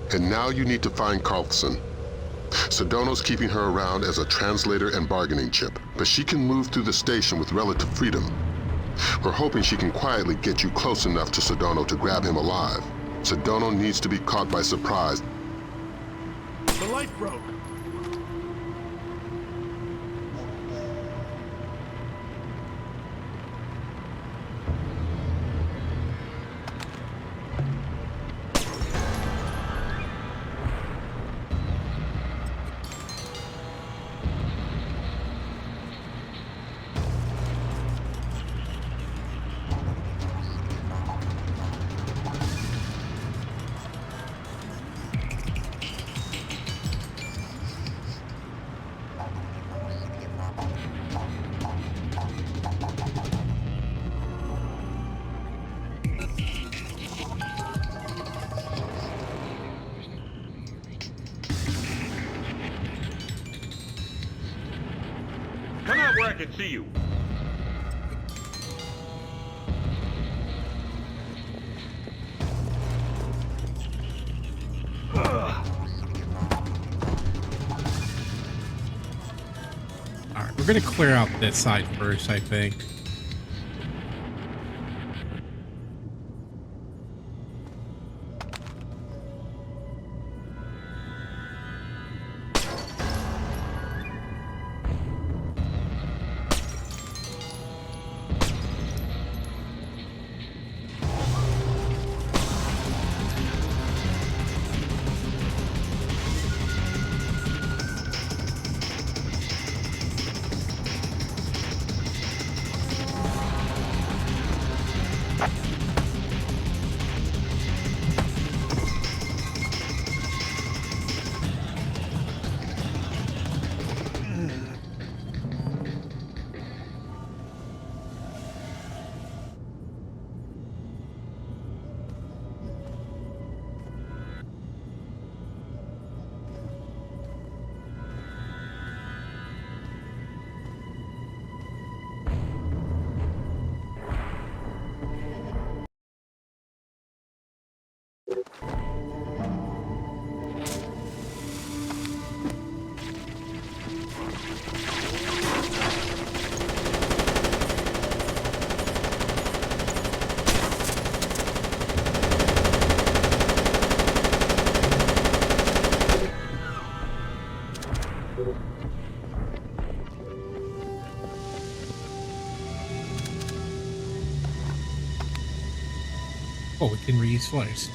And now you need to find Carlson. Sedono's keeping her around as a translator and bargaining chip, but she can move through the station with relative freedom. We're hoping she can quietly get you close enough to Sedono to grab him alive. Sedono needs to be caught by surprise. The light broke. Come out where I can see you. Alright, we're gonna clear out this side first, I think. Oh, we can reuse flares.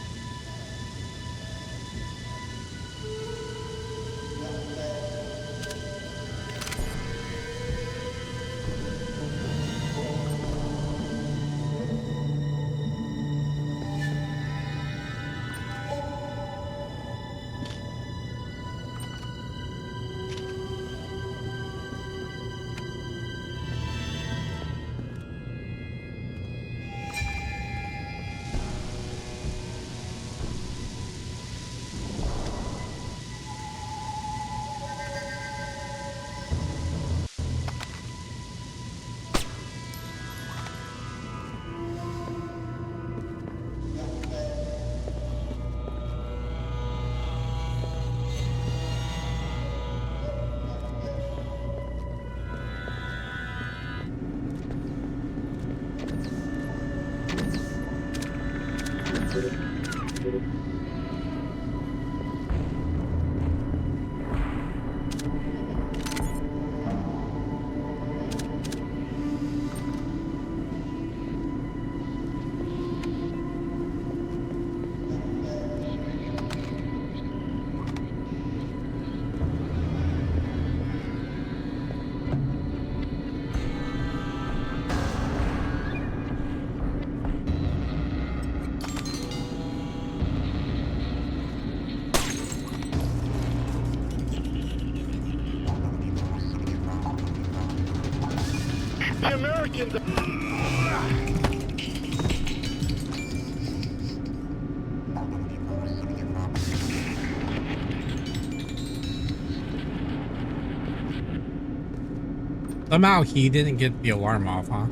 The Americans. Somehow he didn't get the alarm off, huh?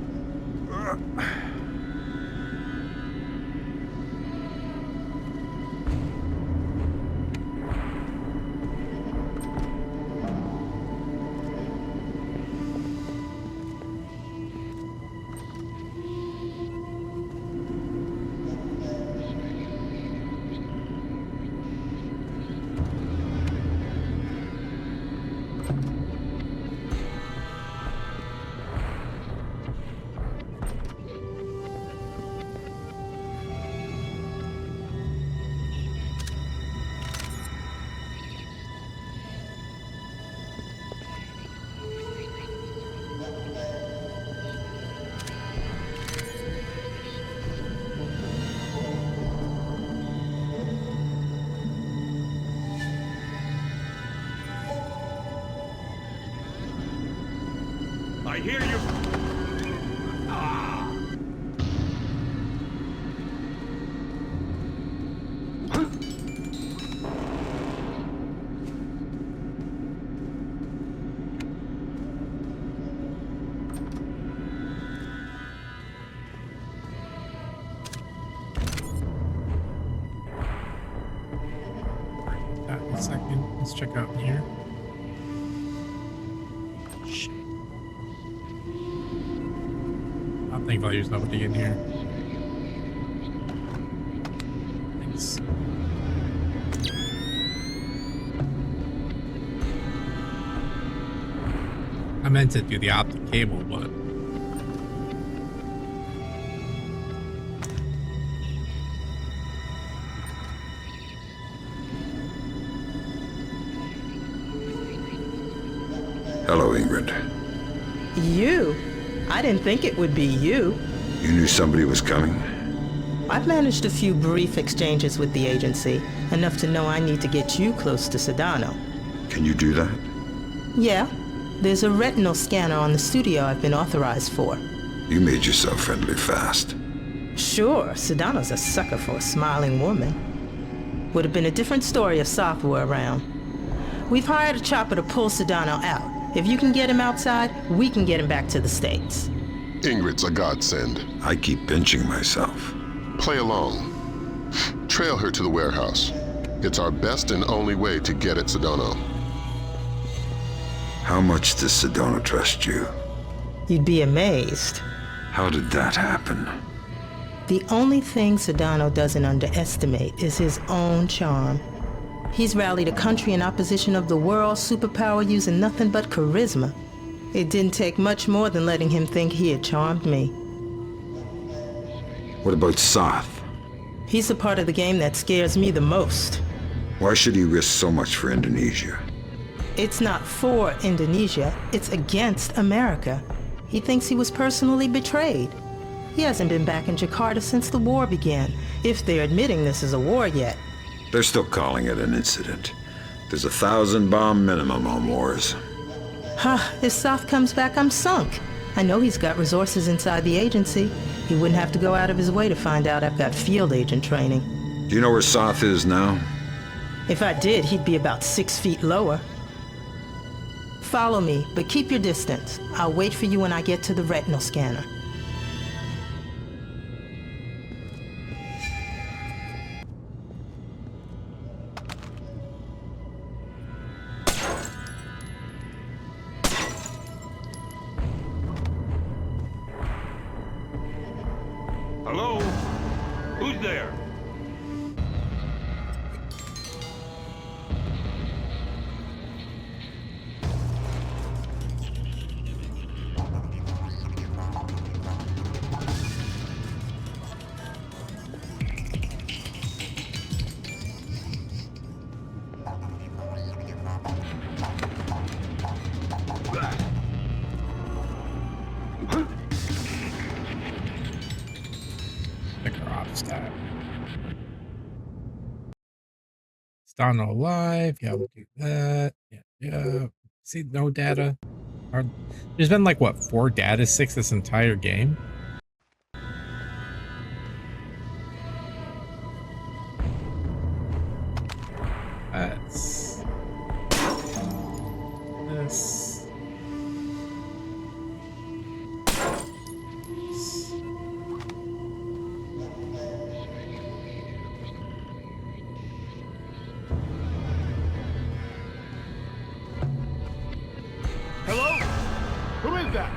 I hear you. A second. Let's check out here. Shit. I'm thankful there's nobody in here. Thanks. I meant to do the optic cable, but Hello, Ingrid. You? I didn't think it would be you. You knew somebody was coming? I've managed a few brief exchanges with the agency, enough to know I need to get you close to Sedano. Can you do that? Yeah, there's a retinal scanner on the studio I've been authorized for. You made yourself friendly fast. Sure, Sedano's a sucker for a smiling woman. Would have been a different story if Soth were around. We've hired a chopper to pull Sedano out. If you can get him outside, we can get him back to the States. Ingrid's a godsend. I keep pinching myself. Play along. Trail her to the warehouse. It's our best and only way to get at Sedano. How much does Sedona trust you? You'd be amazed. How did that happen? The only thing Sedano doesn't underestimate is his own charm. He's rallied a country in opposition of the world's superpower using nothing but charisma. It didn't take much more than letting him think he had charmed me. What about Soth? He's the part of the game that scares me the most. Why should he risk so much for Indonesia? It's not for Indonesia, it's against America. He thinks he was personally betrayed. He hasn't been back in Jakarta since the war began, if they're admitting this is a war yet. They're still calling it an incident. There's 1,000 bomb minimum on wars. If Soth comes back, I'm sunk. I know he's got resources inside the agency. He wouldn't have to go out of his way to find out I've got field agent training. Do you know where Soth is now? If I did, he'd be about 6 feet lower. Follow me, but keep your distance. I'll wait for you when I get to the retinal scanner. Hello? Who's there? stat. Sedano alive. Yeah, we'll do that. Yeah. See, no data. There's been like, what, 4 data sticks this entire game? That's this. Hello? Who is that?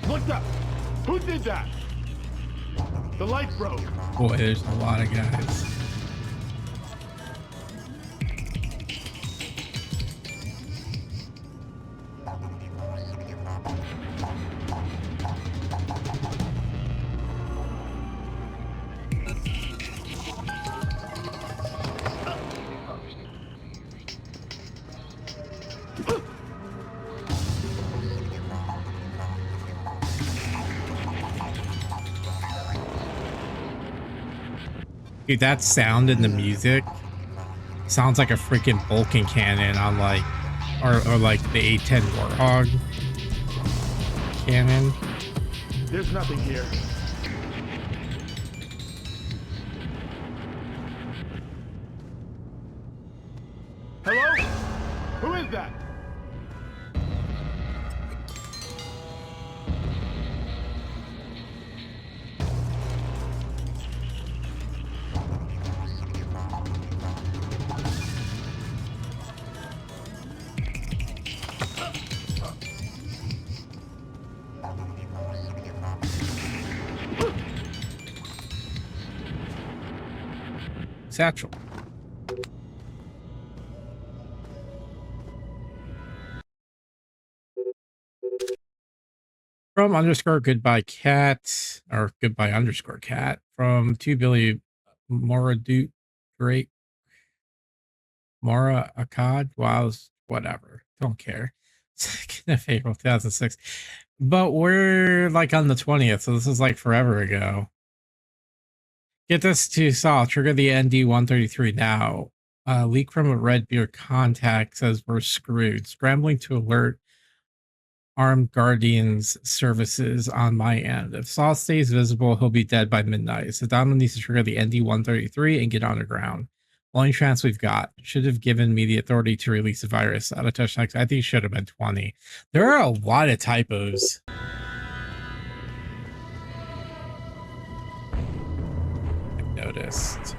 What's up? Who did that? The light broke. Boy, there's a lot of guys. Dude, that sound in the music Sounds like a freaking Vulcan cannon on like, or like the A10 Warthog cannon. There's nothing here. Hello? Who is that? Satchel. From underscore goodbye cat, or goodbye underscore cat, from 2 Billy Moradut Great Mora Akkad. Wow, whatever. Don't care. 2nd of April 2006. But we're like on the 20th, so this is like forever ago. Get this to Saul. Trigger the ND-133 now. Leak from a red beer contact says we're screwed. Scrambling to alert Armed Guardians services on my end. If Saul stays visible, he'll be dead by midnight. Sedano needs to trigger the ND-133 and get underground. Only chance we've got. Should have given me the authority to release the virus. Out of touch next. I think it should have been 20. There are a lot of typos. I've noticed.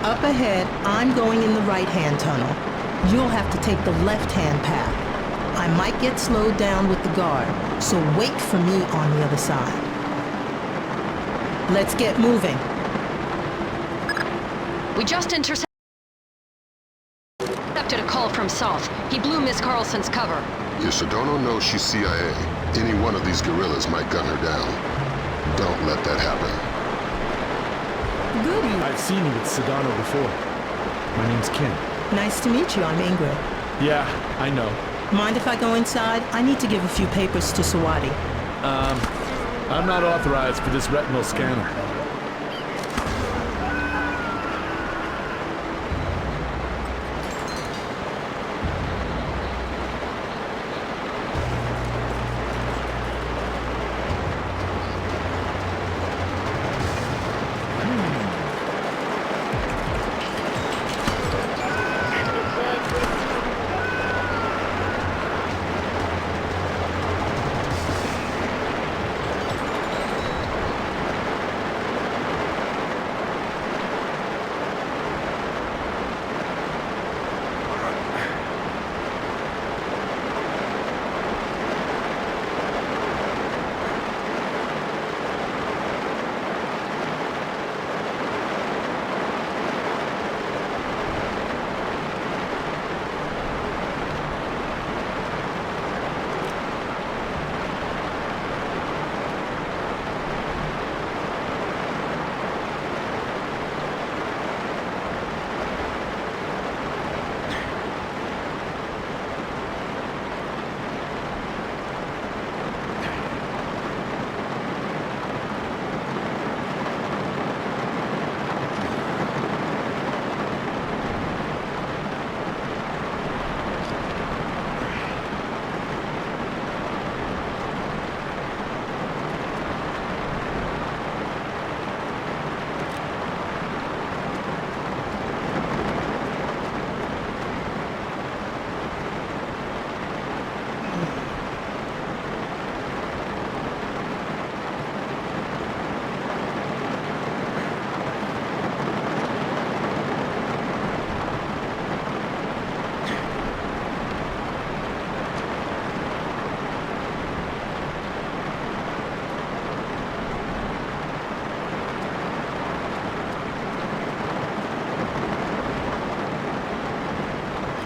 Up ahead, I'm going in the right-hand tunnel. You'll have to take the left-hand path. I might get slowed down with the guard, so wait for me on the other side. Let's get moving. We just intercepted a call from South. He blew Miss Carlson's cover. If Sedano knows she's CIA, any one of these guerrillas might gun her down. Don't let that happen. Goody. I've seen you with Sedano before. My name's Ken. Nice to meet you. I'm Ingrid. Yeah, I know. Mind if I go inside? I need to give a few papers to Sawadi. I'm not authorized for this retinal scanner.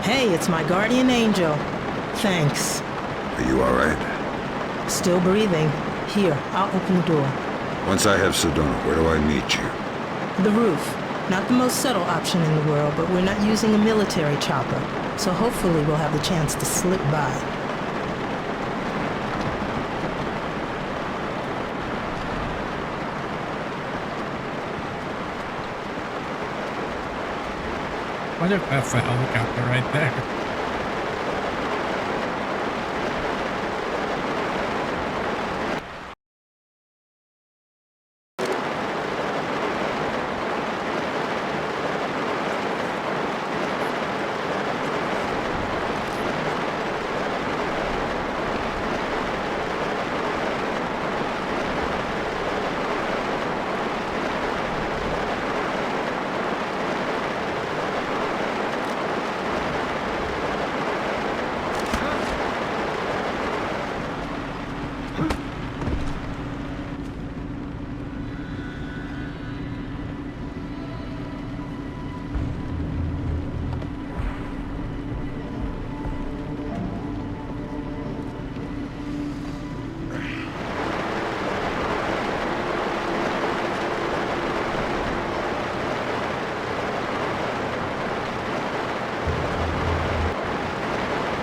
Hey, it's my guardian angel. Thanks. Are you all right? Still breathing. Here, I'll open the door. Once I have Sedona, where do I meet you? The roof. Not the most subtle option in the world, but we're not using a military chopper, so hopefully we'll have the chance to slip by. I wonder if that's the helicopter right there.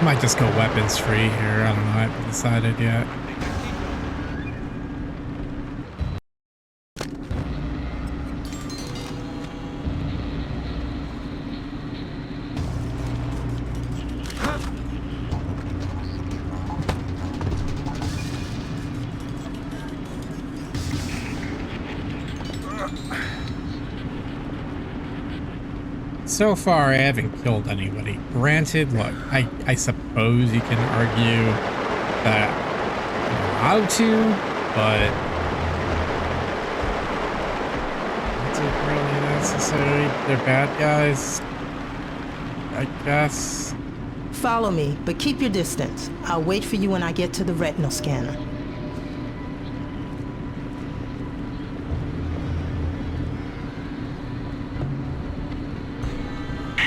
Might just go weapons free here. I don't know. I haven't decided yet. So far, I haven't killed anybody. Granted, look, I suppose you can argue that I'm allowed to, but is it really necessary? They're bad guys, I guess. Follow me, but keep your distance. I'll wait for you when I get to the retinal scanner.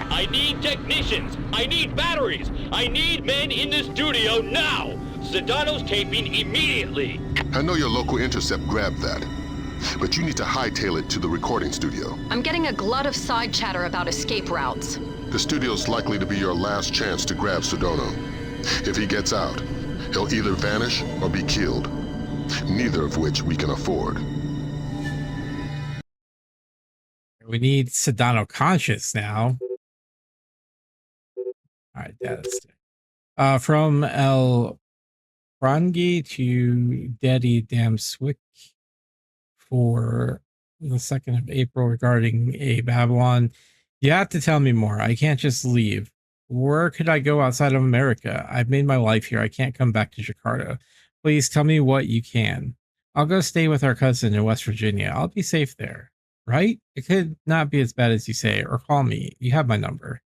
I need technicians. I need batteries. I need men in the studio now. Sedano's taping immediately. I know your local intercept grabbed that, but you need to hightail it to the recording studio. I'm getting a glut of side chatter about escape routes. The studio's likely to be your last chance to grab Sedona. If he gets out, he'll either vanish or be killed, neither of which we can afford. We need Sedano conscious now. All right, data from El Frangi to Daddy Damswick for the 2nd of April regarding a Babylon. You have to tell me more. I can't just leave. Where could I go outside of America? I've made my life here. I can't come back to Jakarta. Please tell me what you can. I'll go stay with our cousin in West Virginia. I'll be safe there, right? It could not be as bad as you say, or call me. You have my number.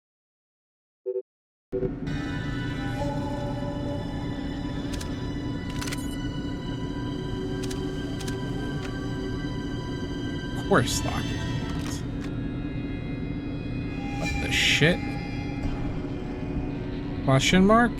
Of course, lock it. What the shit? Question mark?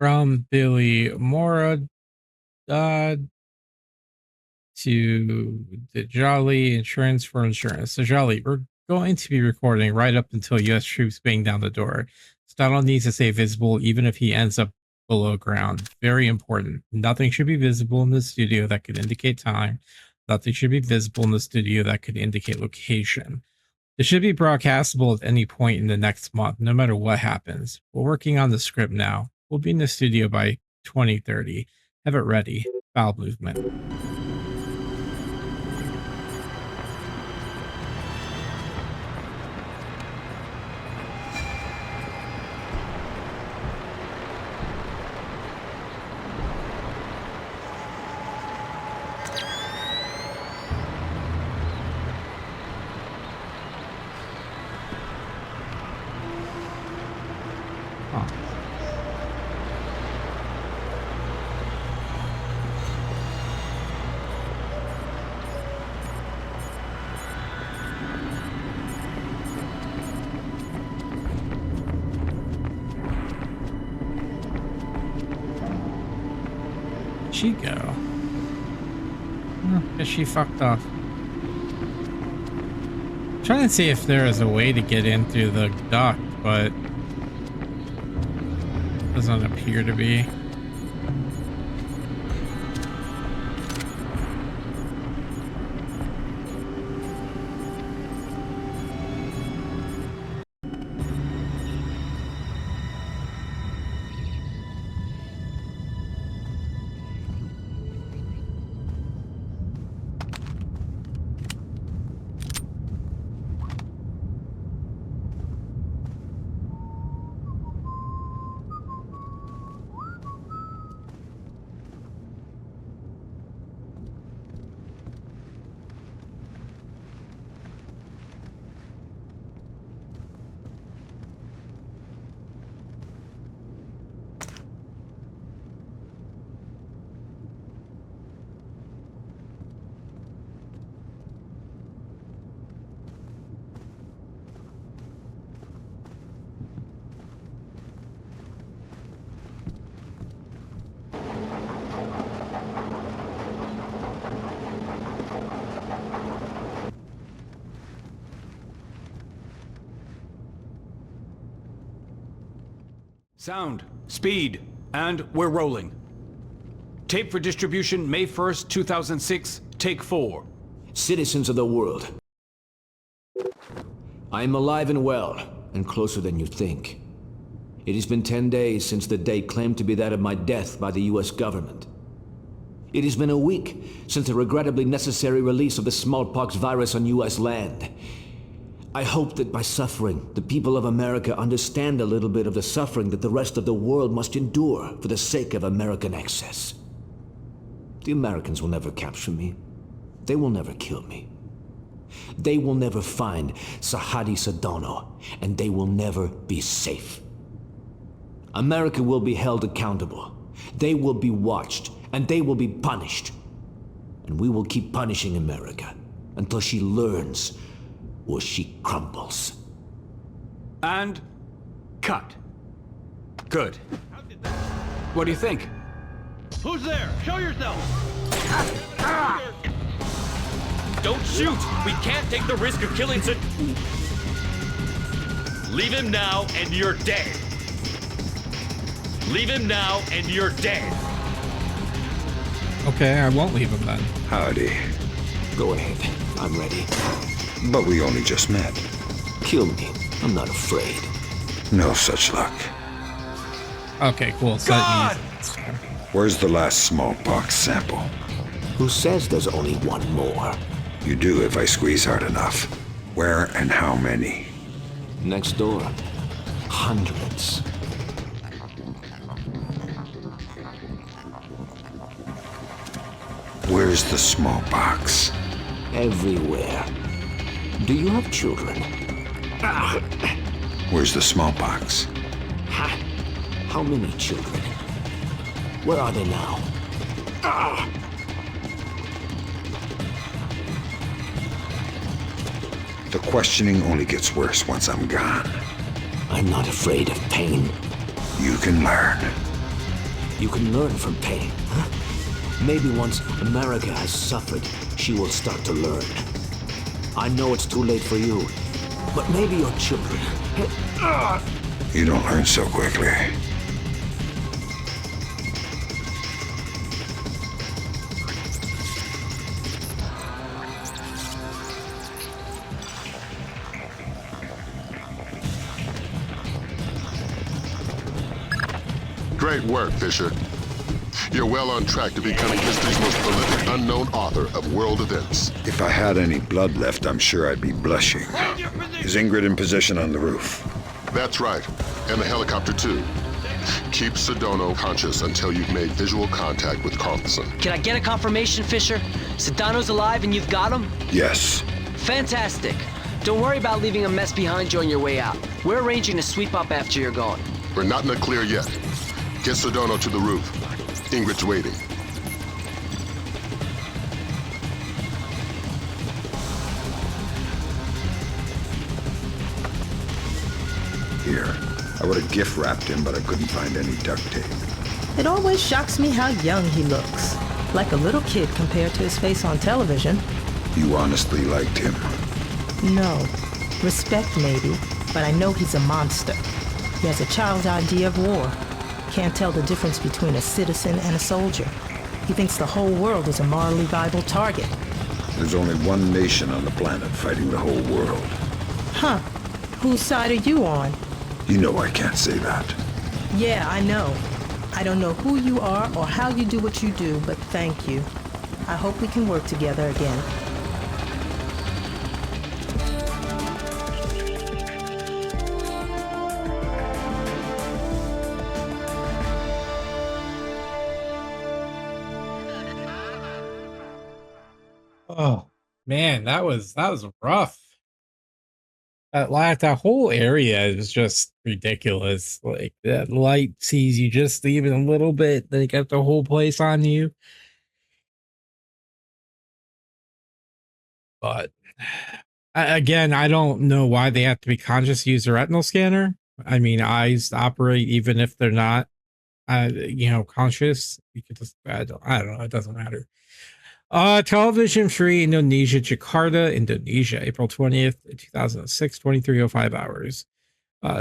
From Billy Mora to the Jolly Insurance for Insurance. So Jolly, we're going to be recording right up until U.S. troops bang down the door. Donald needs to stay visible even if he ends up below ground. Very important. Nothing should be visible in the studio that could indicate time. Nothing should be visible in the studio that could indicate location. It should be broadcastable at any point in the next month, no matter what happens. We're working on the script now. We'll be in the studio by 2030. Have it ready. Bowel movement. She go? Guess she fucked off. Trying to see if there is a way to get in through the duct, but doesn't appear to be. Sound, speed, and we're rolling. Tape for distribution May 1st, 2006, take 4. Citizens of the world, I am alive and well, and closer than you think. It has been 10 days since the date claimed to be that of my death by the US government. It has been a week since the regrettably necessary release of the smallpox virus on US land. I hope that by suffering, the people of America understand a little bit of the suffering that the rest of the world must endure for the sake of American excess. The Americans will never capture me. They will never kill me. They will never find Sahadi Sedano, and they will never be safe. America will be held accountable. They will be watched, and they will be punished. And we will keep punishing America until she learns or she crumbles. And cut. Good. What do you think? Who's there? Show yourself! Don't shoot! We can't take the risk of killing Leave him now and you're dead. Leave him now and you're dead. Okay, I won't leave him then. Howdy. Go ahead. I'm ready. But we only just met. Kill me. I'm not afraid. No such luck. Okay, cool. So God! Where's the last smallpox sample? Who says there's only one more? You do if I squeeze hard enough. Where and how many? Next door. Hundreds. Where's the smallpox? Everywhere. Do you have children? Where's the smallpox? How many children? Where are they now? The questioning only gets worse once I'm gone. I'm not afraid of pain. You can learn. You can learn from pain, huh? Maybe once America has suffered, she will start to learn. I know it's too late for you, but maybe your children... You don't learn so quickly. Great work, Fisher. You're well on track to becoming history's most prolific unknown author of world events. If I had any blood left, I'm sure I'd be blushing. Is Ingrid in position on the roof? That's right, and the helicopter too. Keep Sedano conscious until you've made visual contact with Carlson. Can I get a confirmation, Fisher? Sedano's alive and you've got him? Yes. Fantastic. Don't worry about leaving a mess behind you on your way out. We're arranging to sweep up after you're gone. We're not in the clear yet. Get Sedano to the roof. Ingrid's waiting. Here. I would have gift wrapped him, but I couldn't find any duct tape. It always shocks me how young he looks. Like a little kid compared to his face on television. You honestly liked him? No. Respect maybe, but I know he's a monster. He has a child's idea of war. Can't tell the difference between a citizen and a soldier. He thinks the whole world is a morally viable target. There's only one nation on the planet fighting the whole world. Huh. Whose side are you on? You know I can't say that. Yeah, I know. I don't know who you are or how you do what you do, but thank you. I hope we can work together again. Oh man, that was rough. That whole area is just ridiculous. Like that light sees you just even a little bit, they got the whole place on you. But again, I don't know why they have to be conscious to use a retinal scanner. I mean, eyes operate even if they're not, conscious. You could just, I don't know. It doesn't matter. Television free Indonesia, Jakarta, Indonesia, April 20th, 2006, 23:05 hours.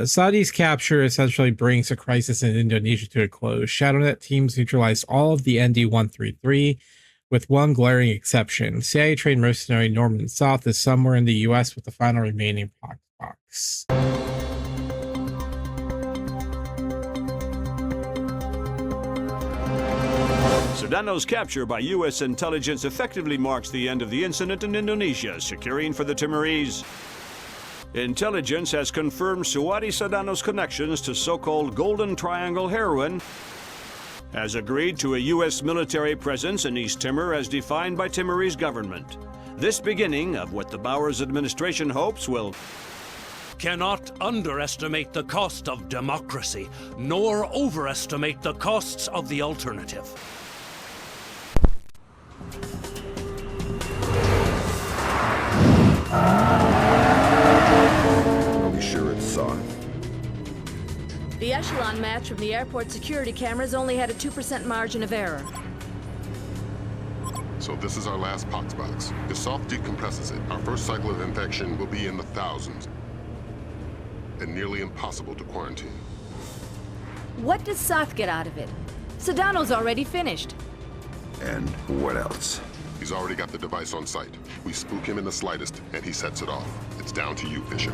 Saudi's capture essentially brings a crisis in Indonesia to a close. ShadowNet teams neutralized all of the ND-133, with one glaring exception. CIA-trained mercenary Norman South is somewhere in the U.S. with the final remaining box. Sedano's capture by U.S. intelligence effectively marks the end of the incident in Indonesia, securing for the Timorese. Intelligence has confirmed Suwadi Sedano's connections to so-called Golden Triangle heroin, has agreed to a U.S. military presence in East Timor as defined by Timorese government. This beginning of what the Bowers administration hopes will... Cannot underestimate the cost of democracy, nor overestimate the costs of the alternative. Are we sure it's on? The echelon match from the airport security cameras only had a 2% margin of error. So this is our last pox box. If Soft decompresses it, our first cycle of infection will be in the thousands. And nearly impossible to quarantine. What does Soth get out of it? Sedano's already finished. And what else? He's already got the device on site. We spook him in the slightest, and he sets it off. It's down to you, Fisher.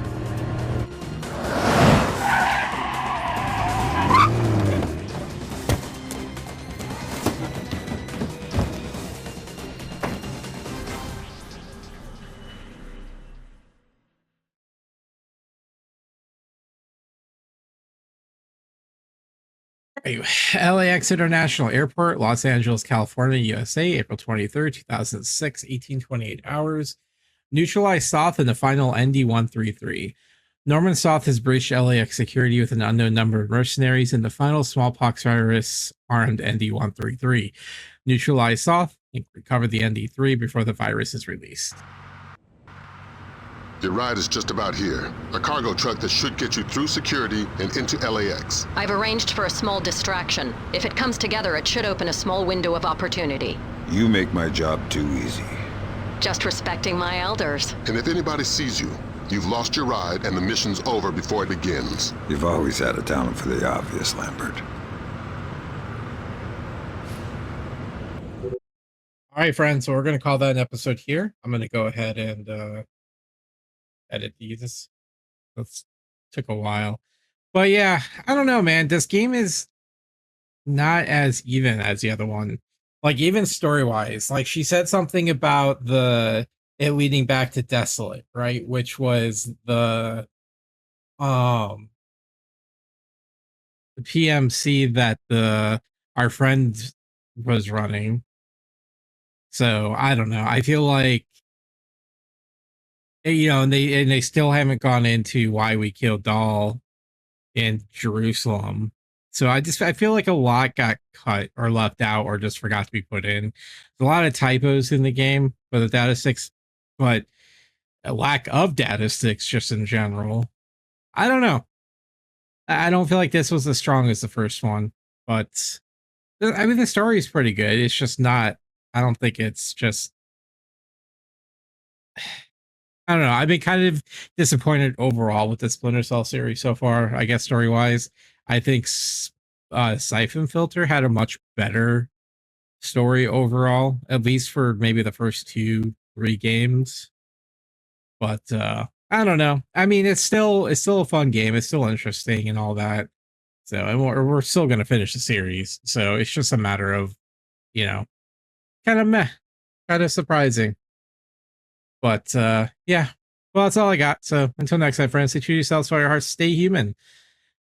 LAX International Airport, Los Angeles, California, USA, April 23rd, 2006, 18:28 hours. Neutralized Soth in the final ND-133. Norman Soth has breached LAX security with an unknown number of mercenaries in the final smallpox virus armed ND-133. Neutralize Soth and recover the ND-3 before the virus is released. Your ride is just about here. A cargo truck that should get you through security and into LAX. I've arranged for a small distraction. If it comes together, it should open a small window of opportunity. You make my job too easy. Just respecting my elders. And if anybody sees you, you've lost your ride and the mission's over before it begins. You've always had a talent for the obvious, Lambert. All right, friends. So we're going to call that an episode here. I'm going to go ahead and edit these. That's took a while. But yeah, I don't know, man. This game is not as even as the other one. Like, even story-wise. Like, she said something about it leading back to Desolate, right? Which was the PMC that our friend was running. So I don't know. I feel like, you know, and they still haven't gone into why we killed Dahl in Jerusalem. So I feel like a lot got cut or left out or just forgot to be put in. There's a lot of typos in the game for the data sticks, but a lack of data sticks just in general. I don't know. I don't feel like this was as strong as the first one, but I mean, the story is pretty good. It's just not, I don't think it's just, I don't know. I've been kind of disappointed overall with the Splinter Cell series so far, I guess, story-wise. I think Siphon Filter had a much better story overall, at least for maybe the first 2-3 games. But I don't know. I mean, it's still a fun game. It's still interesting and all that. So, and we're still going to finish the series. So it's just a matter of, you know, kind of meh, kind of surprising. But yeah, well, that's all I got. So until next time, friends, stay true to yourselves, follow your hearts, stay human,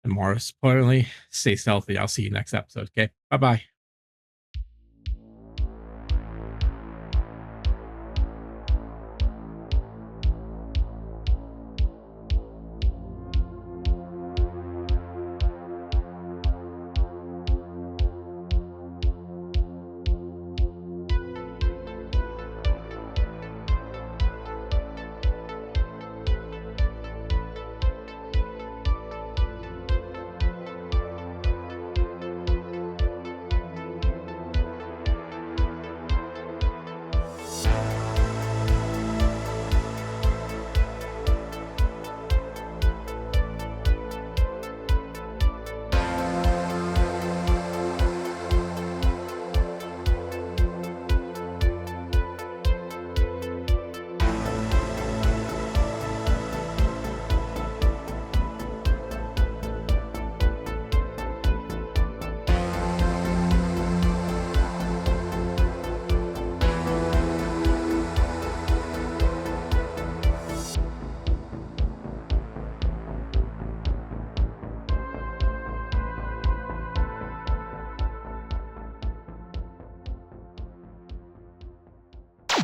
and more importantly, stay stealthy. I'll see you next episode. Okay, bye bye.